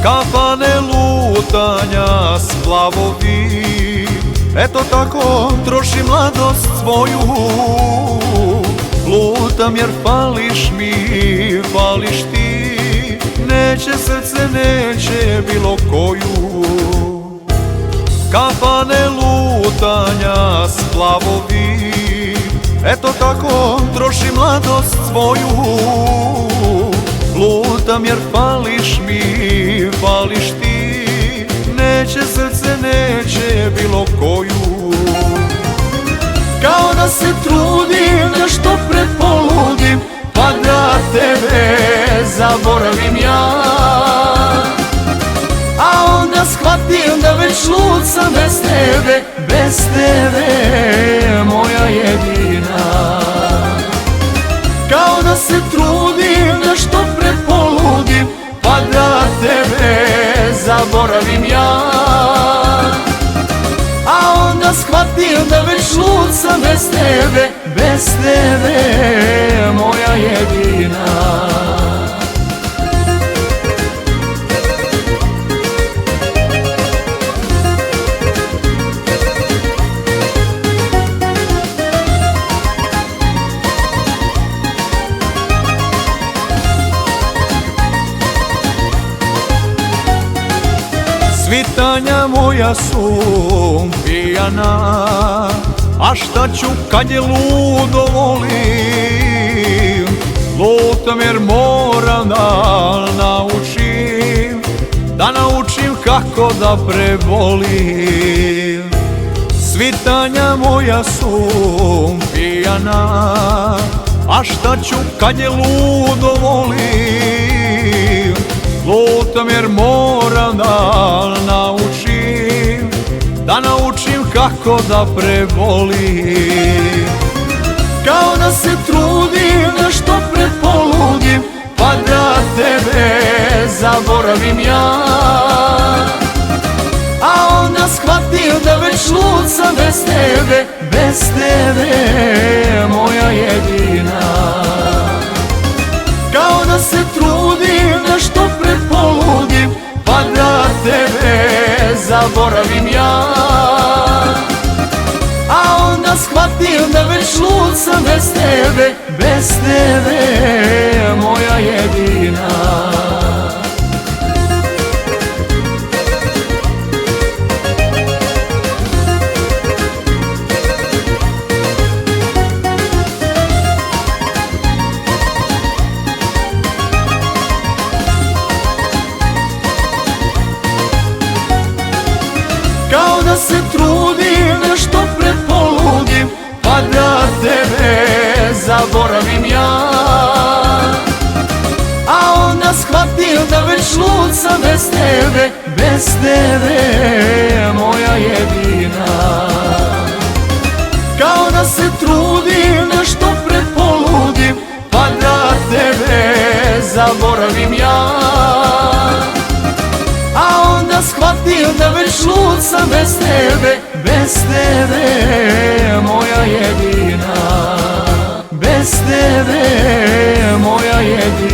kafane lutanja, splavovi. Eto tako trošim mladost svoju, lutam jer fališ mi, fališ ti. Neće srce, neće bilo koju. Kafane lutanja, splavovi. Eto tako trošim mladost svoju, lutam jer fališ mi, fališ ti. Neće srce, neće bilo koju. Kao da se trudim da što prepoludim, pa da tebe zaboravim ja. A onda shvatim da već lud sam bez tebe, bez tebe, moja jedina. Kao da se trudim da što prepoludim, pa da tebe zaboravim ja. A onda shvatim da već lud sam bez tebe, bez tebe, moja jedina. Svitanja moja su pijana, a šta ću kad je ludo volim? Lutam jer moram da naučim, da naučim kako da prebolim. Svitanja moja su pijana, a šta ću kad je ludo volim? Lutam jer moram da naučim, da naučim kako da prebolim. Kao da se trudim da što prepoludim, pa da tebe zaboravim ja. A onda shvatim da već lud sam bez tebe, bez tebe, moja jedina. Kao da se trudim da što prepoludim, pa da tebe zaboravim ja. A onda shvatim da već lud sam bez tebe, bez tebe, moja jedina. Kao da se trudim da što prepoludim, pa da tebe zaboravim ja. A onda shvatim da već lud sam bez tebe, bez tebe, moja jedina. Kao da se trudim da što prepoludim, pa da tebe zaboravim ja. A onda shvatim da već lud sam bez tebe, bez tebe, moja jedina. Bez tebe, moja jedina.